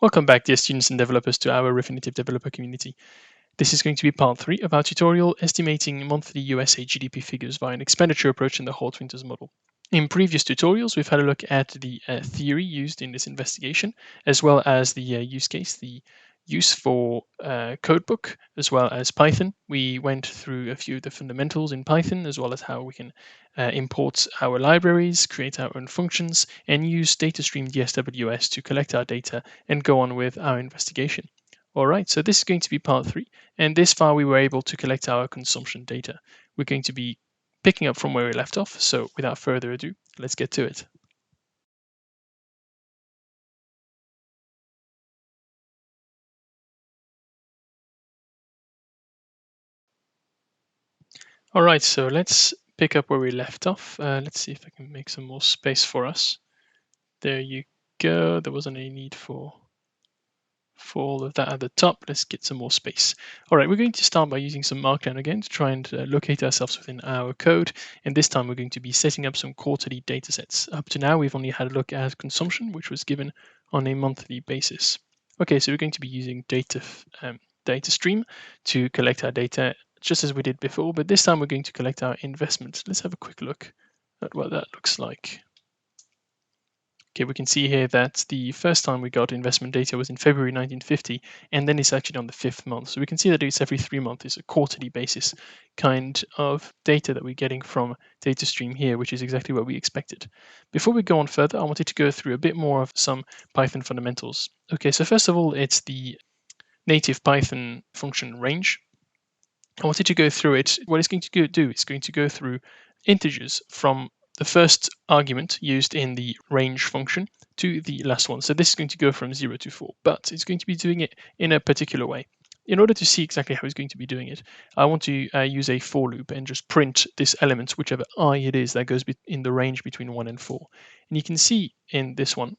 Welcome back, dear students and developers, to our Refinitiv developer community. This is going to be part 3 of our tutorial estimating monthly USA GDP figures via an expenditure approach in the Hort Winters model. In previous tutorials, we've had a look at the theory used in this investigation, as well as the use case, the use for CodeBook, as well as Python. We went through a few of the fundamentals in Python, as well as how we can import our libraries, create our own functions, and use Datastream DSWS to collect our data and go on with our investigation. All right, so this is going to be part 3, and this far we were able to collect our consumption data. We're going to be picking up from where we left off, so without further ado, let's get to it. All right, so let's pick up where we left off. Let's see if I can make some more space for us. There you go. There wasn't any need for all of that at the top. Let's get some more space. All right, we're going to start by using some Markdown again to try and locate ourselves within our code. And this time we're going to be setting up some quarterly data sets. Up to now, we've only had a look at consumption, which was given on a monthly basis. Okay, so we're going to be using Datastream to collect our data just as we did before, but this time we're going to collect our investments. Let's have a quick look at what that looks like. Okay, we can see here that the first time we got investment data was in February 1950, and then it's actually on the 5th month. So we can see that it's every 3 months. It's a quarterly basis kind of data that we're getting from Datastream here, which is exactly what we expected. Before we go on further, I wanted to go through a bit more of some Python fundamentals. Okay, so first of all, it's the native Python function range. I wanted to go through it. What it's going to do is going to go through integers from the first argument used in the range function to the last one. So this is going to go from 0 to 4, but it's going to be doing it in a particular way. In order to see exactly how it's going to be doing it, I want to use a for loop and just print this element, whichever I it is that goes in the range between 1 and 4. And you can see in this one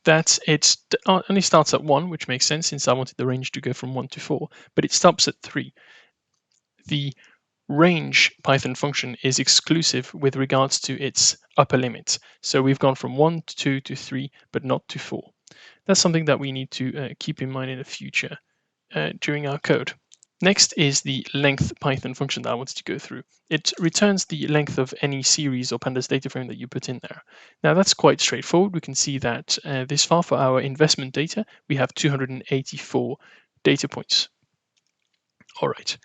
that it only starts at 1, which makes sense since I wanted the range to go from 1 to 4, but it stops at 3. The range Python function is exclusive with regards to its upper limit. So we've gone from 1 to 2 to 3, but not to 4. That's something that we need to keep in mind in the future during our code. Next is the length Python function that I wanted to go through. It returns the length of any series or pandas data frame that you put in there. Now that's quite straightforward. We can see that this far for our investment data, we have 284 data points. All right.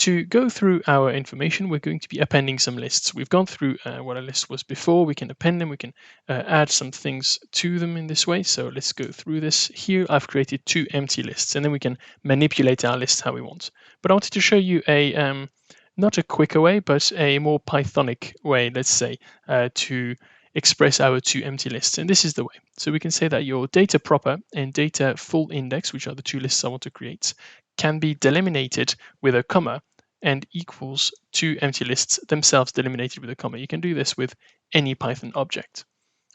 To go through our information, we're going to be appending some lists. We've gone through what a list was before. We can append them. We can add some things to them in this way. So let's go through this. Here, I've created 2 empty lists, and then we can manipulate our lists how we want. But I wanted to show you a not a quicker way, but a more Pythonic way, let's say, to express our 2 empty lists. And this is the way. So we can say that your data proper and data full index, which are the 2 lists I want to create, can be delimitated with a comma and equals 2 empty lists themselves delimitated with a comma. You can do this with any Python object.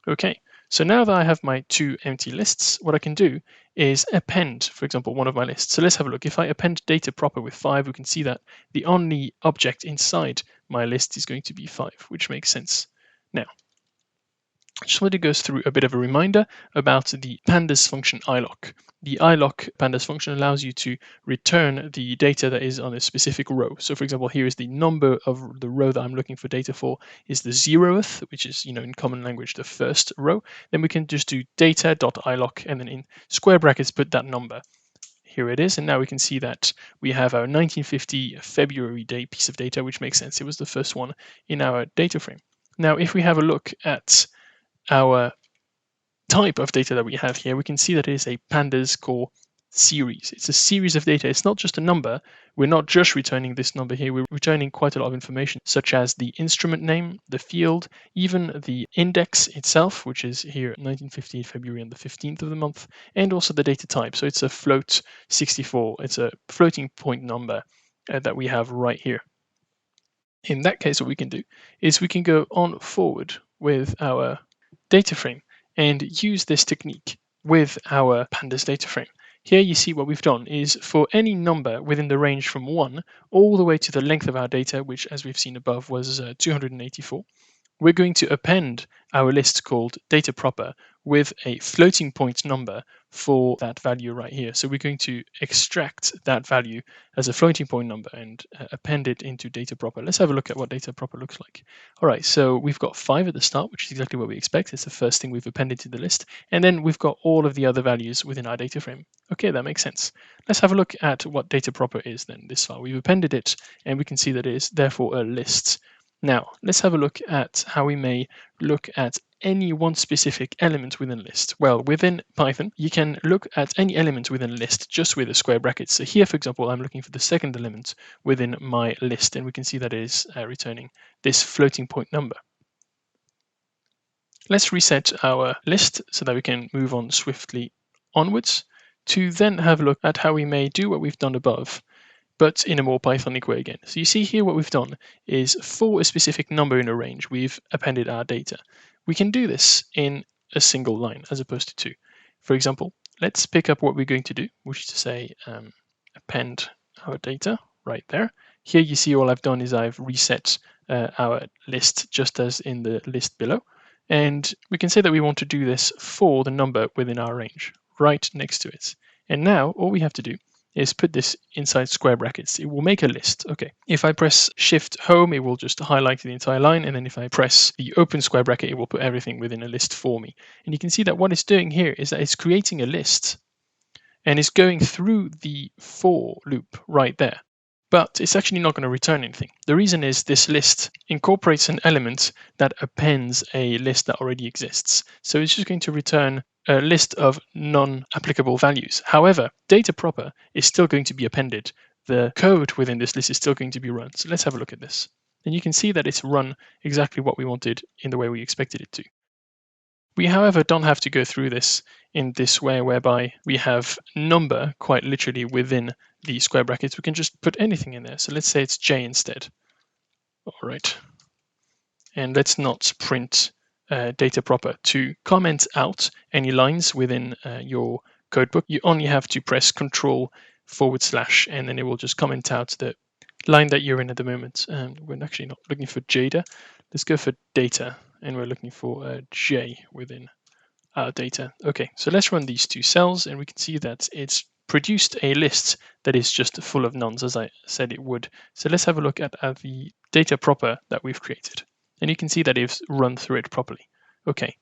Okay, so now that I have my 2 empty lists, what I can do is append, for example, one of my lists. So let's have a look. If I append data proper with 5, we can see that the only object inside my list is going to be 5, which makes sense. Now, I just wanted to go through a bit of a reminder about the pandas function iloc. The iloc pandas function allows you to return the data that is on a specific row. So for example, here is the number of the row that I'm looking for data for is the 0th, which is, in common language, the first row. Then we can just do data.iloc and then in square brackets put that number. Here it is, and now we can see that we have our 1950 February day piece of data, which makes sense. It was the first one in our data frame. Now, if we have a look at our type of data that we have here, we can see that it is a pandas core series. It's a series of data. It's not just a number. We're not just returning this number here. We're returning quite a lot of information, such as the instrument name, the field, even the index itself, which is here 1958 February and the 15th of the month, and also the data type. So it's a float 64. It's a floating point number that we have right here. In that case, what we can do is we can go on forward with our data frame and use this technique with our pandas data frame. Here you see what we've done is for any number within the range from 1 all the way to the length of our data, which as we've seen above was 284, we're going to append our list called data proper with a floating point number for that value right here. So we're going to extract that value as a floating point number and append it into data proper. Let's have a look at what data proper looks like. All right, so we've got 5 at the start, which is exactly what we expect. It's the first thing we've appended to the list. And then we've got all of the other values within our data frame. Okay, that makes sense. Let's have a look at what data proper is then this far. We've appended it, and we can see that it is therefore a list. Now, let's have a look at how we may look at any one specific element within a list. Well, within Python, you can look at any element within a list just with a square bracket. So here, for example, I'm looking for the second element within my list, and we can see that it is returning this floating point number. Let's reset our list so that we can move on swiftly onwards to then have a look at how we may do what we've done above, but in a more Pythonic way again. So you see here what we've done is for a specific number in a range, we've appended our data. We can do this in a single line as opposed to two. For example, let's pick up what we're going to do, which is to say append our data right there. Here you see all I've done is I've reset our list just as in the list below. And we can say that we want to do this for the number within our range, right next to it. And now all we have to do is put this inside square brackets. It will make a list. Okay, if I press Shift Home, it will just highlight the entire line. And then if I press the open square bracket, it will put everything within a list for me. And you can see that what it's doing here is that it's creating a list and it's going through the for loop right there. But it's actually not going to return anything. The reason is this list incorporates an element that appends a list that already exists. So it's just going to return a list of non-applicable values. However, data proper is still going to be appended. The code within this list is still going to be run. So let's have a look at this. And you can see that it's run exactly what we wanted in the way we expected it to. We, however, don't have to go through this in this way whereby we have number quite literally within the square brackets. We can just put anything in there. So let's say it's J instead. All right. And let's not print data proper. To comment out any lines within your codebook, you only have to press Control / and then it will just comment out the line that you're in at the moment. And we're actually not looking for Jada. Let's go for data, and we're looking for J within our data. Okay, so let's run these 2 cells, and we can see that it's produced a list that is just full of nuns, as I said it would. So let's have a look at the data proper that we've created. And you can see that it's run through it properly. Okay.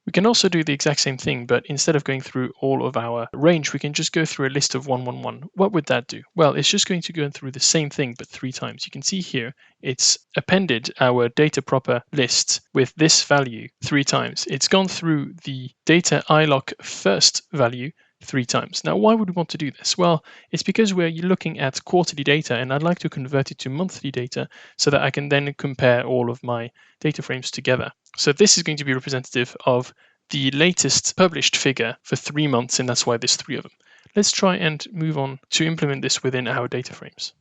We can also do the exact same thing, but instead of going through all of our range, we can just go through a list of 111. What would that do? Well, it's just going to go through the same thing, but 3 times. You can see here, it's appended our data proper list with this value 3 times. It's gone through the data iloc first value 3 times. Now, why would we want to do this? Well, it's because we're looking at quarterly data, and I'd like to convert it to monthly data so that I can then compare all of my data frames together. So this is going to be representative of the latest published figure for 3 months, and that's why there's 3 of them. Let's try and move on to implement this within our data frames.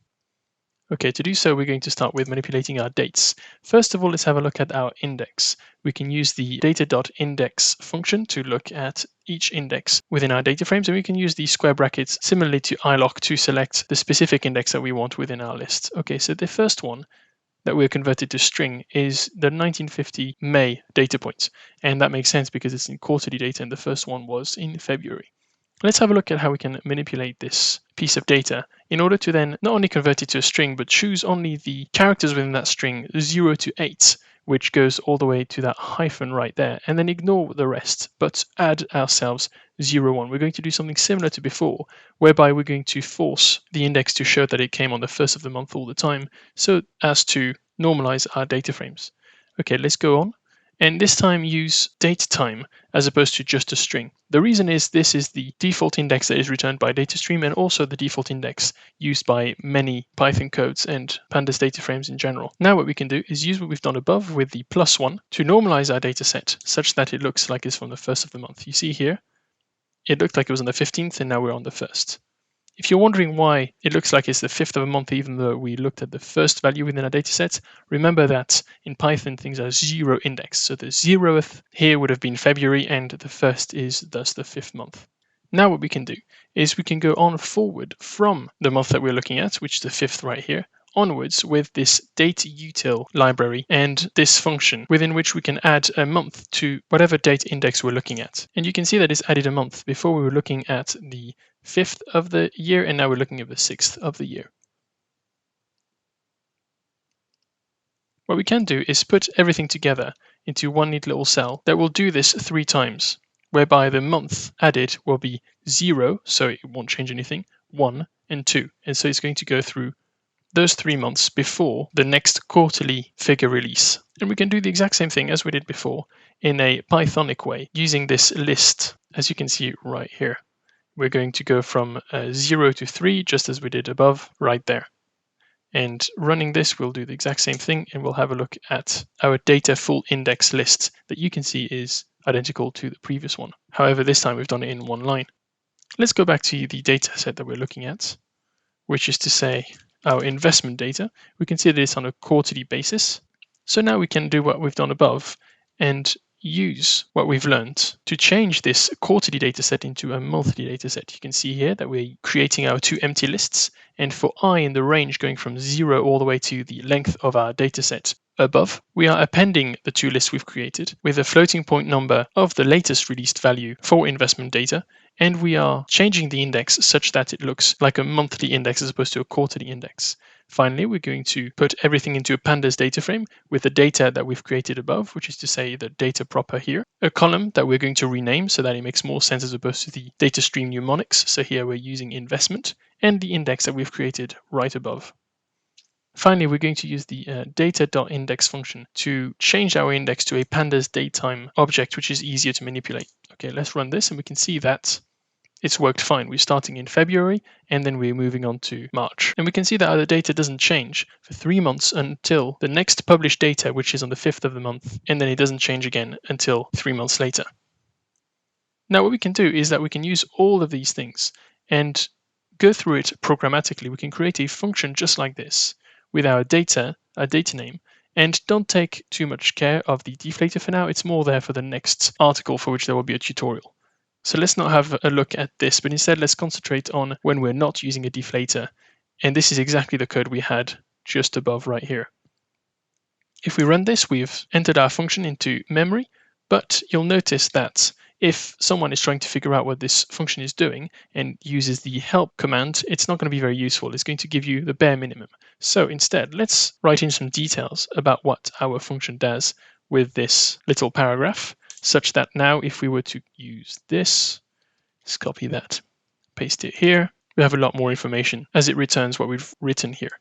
Okay, to do so, we're going to start with manipulating our dates. First of all, let's have a look at our index. We can use the data.index function to look at each index within our data frames, and we can use the square brackets similarly to iloc to select the specific index that we want within our list. Okay, so the first one that we're converted to string is the 1950 May data point, and that makes sense because it's in quarterly data, and the first one was in February. Let's have a look at how we can manipulate this piece of data in order to then not only convert it to a string, but choose only the characters within that string 0 to 8, which goes all the way to that hyphen right there, and then ignore the rest, but add ourselves 0, 1. We're going to do something similar to before, whereby we're going to force the index to show that it came on the first of the month all the time, so as to normalize our data frames. Okay, let's go on. And this time use datetime as opposed to just a string. The reason is this is the default index that is returned by Datastream, and also the default index used by many Python codes and pandas data frames in general. Now what we can do is use what we've done above with the +1 to normalize our data set such that it looks like it's from the first of the month. You see here, it looked like it was on the 15th, and now we're on the 1st. If you're wondering why it looks like it's the 5th of a month, even though we looked at the first value within our data set, remember that in Python, things are 0 indexed. So the 0th here would have been February, and the 1st is thus the 5th month. Now what we can do is we can go on forward from the month that we're looking at, which is the 5th right here, onwards with this datautil library and this function within which we can add a month to whatever date index we're looking at. And you can see that it's added a month. Before we were looking at the 5th of the year, and now we're looking at the 6th of the year. What we can do is put everything together into one neat little cell that will do this 3 times, whereby the month added will be 0, so it won't change anything, 1, and 2. And so it's going to go through those 3 months before the next quarterly figure release. And we can do the exact same thing as we did before in a Pythonic way using this list, as you can see right here. We're going to go from 0 to 3, just as we did above, right there. And running this, we'll do the exact same thing, and we'll have a look at our data full index list that you can see is identical to the previous one. However, this time we've done it in one line. Let's go back to the data set that we're looking at, which is to say our investment data. We can see this on a quarterly basis. So now we can do what we've done above and use what we've learned to change this quarterly data set into a monthly data set. You can see here that we're creating our 2 empty lists, and for I in the range going from 0 all the way to the length of our data set above, we are appending the 2 lists we've created with a floating point number of the latest released value for investment data, and we are changing the index such that it looks like a monthly index as opposed to a quarterly index. Finally, we're going to put everything into a pandas data frame with the data that we've created above, which is to say the data proper here, a column that we're going to rename so that it makes more sense as opposed to the Datastream mnemonics. So here we're using investment, and the index that we've created right above. Finally, we're going to use the data.index function to change our index to a pandas datetime object, which is easier to manipulate. Okay, let's run this, and we can see that it's worked fine. We're starting in February, and then we're moving on to March. And we can see that our data doesn't change for 3 months until the next published data, which is on the 5th of the month, and then it doesn't change again until 3 months later. Now, what we can do is that we can use all of these things and go through it programmatically. We can create a function just like this with our data name, and don't take too much care of the deflator for now. It's more there for the next article for which there will be a tutorial. So let's not have a look at this, but instead let's concentrate on when we're not using a deflator. And this is exactly the code we had just above right here. If we run this, we've entered our function into memory, but you'll notice that if someone is trying to figure out what this function is doing and uses the help command, it's not going to be very useful. It's going to give you the bare minimum. So instead, let's write in some details about what our function does with this little paragraph, such that now if we were to use this, let's copy that, paste it here, we have a lot more information as it returns what we've written here.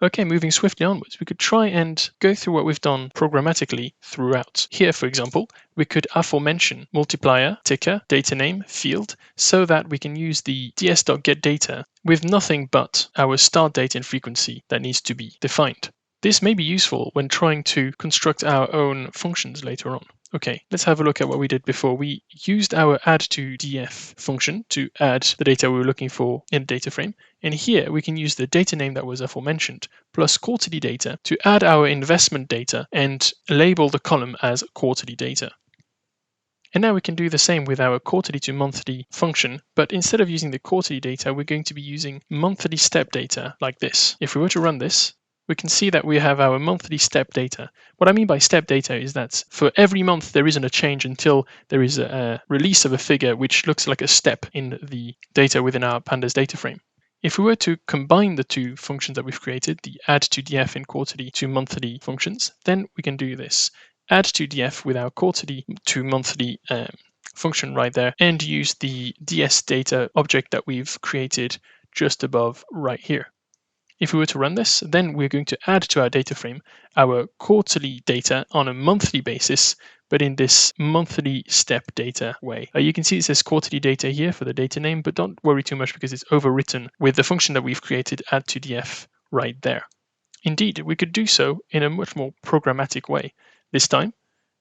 Okay, moving swiftly onwards, we could try and go through what we've done programmatically throughout. Here, for example, we could aforemention multiplier, ticker, data name, field, so that we can use the ds.getData with nothing but our start date and frequency that needs to be defined. This may be useful when trying to construct our own functions later on. Okay, let's have a look at what we did before. We used our add2df function to add the data we were looking for in the data frame. And here we can use the data name that was aforementioned plus quarterly data to add our investment data and label the column as quarterly data. And now we can do the same with our quarterly to monthly function, but instead of using the quarterly data, we're going to be using monthly step data like this. If we were to run this, we can see that we have our monthly step data. What I mean by step data is that for every month there isn't a change until there is a release of a figure which looks like a step in the data within our pandas data frame. If we were to combine the 2 functions that we've created, the add2df and quarterly to monthly functions, then we can do this. Add2df with our quarterly to monthly function right there, and use the ds data object that we've created just above right here. If we were to run this, then we're going to add to our data frame our quarterly data on a monthly basis, but in this monthly step data way. You can see it says quarterly data here for the data name, but don't worry too much because it's overwritten with the function that we've created, add2df, right there. Indeed, we could do so in a much more programmatic way. This time,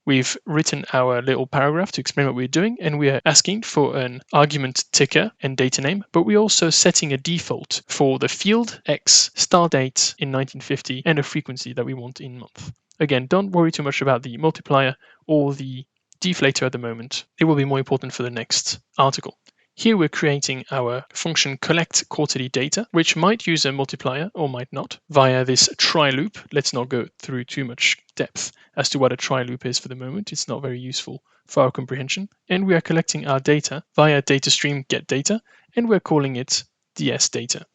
we've written our little paragraph to explain what we're doing, and we are asking for an argument ticker and data name, but we're also setting a default for the field X, start date in 1950, and a frequency that we want in month. Again, don't worry too much about the multiplier or the deflator at the moment. It will be more important for the next article. Here we're creating our function collect quarterly data, which might use a multiplier or might not via this try loop. Let's not go through too much depth as to what a try loop is for the moment. It's not very useful for our comprehension. And we are collecting our data via Datastream get data, and we're calling it DS data.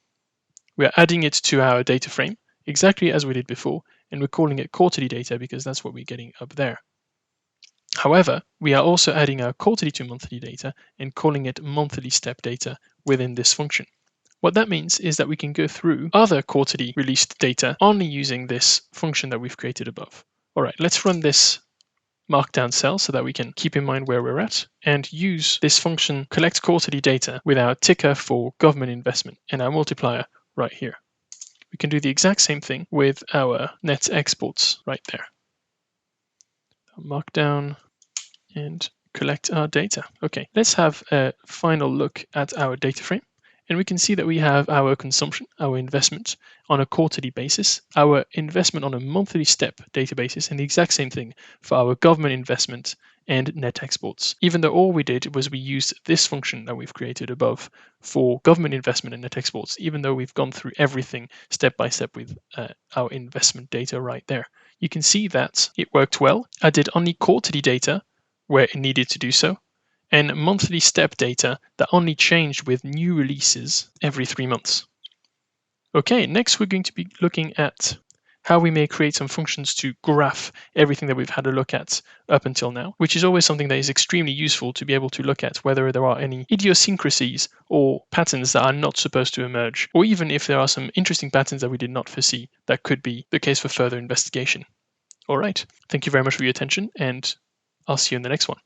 We're adding it to our data frame exactly as we did before, and we're calling it quarterly data because that's what we're getting up there. However, we are also adding our quarterly to monthly data and calling it monthly step data within this function. What that means is that we can go through other quarterly released data only using this function that we've created above. All right, let's run this markdown cell so that we can keep in mind where we're at and use this function collect quarterly data with our ticker for government investment and our multiplier right here. We can do the exact same thing with our net exports right there. Markdown and collect our data. Okay, let's have a final look at our data frame. And we can see that we have our consumption, our investment on a quarterly basis, our investment on a monthly step data basis, and the exact same thing for our government investment and net exports. Even though all we did was we used this function that we've created above for government investment and net exports, even though we've gone through everything step by step with our investment data right there. You can see that it worked well. I did only quarterly data where it needed to do so, and monthly step data that only changed with new releases every 3 months. Okay, next we're going to be looking at how we may create some functions to graph everything that we've had a look at up until now, which is always something that is extremely useful to be able to look at whether there are any idiosyncrasies or patterns that are not supposed to emerge, or even if there are some interesting patterns that we did not foresee that could be the case for further investigation. All right, thank you very much for your attention, and I'll see you in the next one.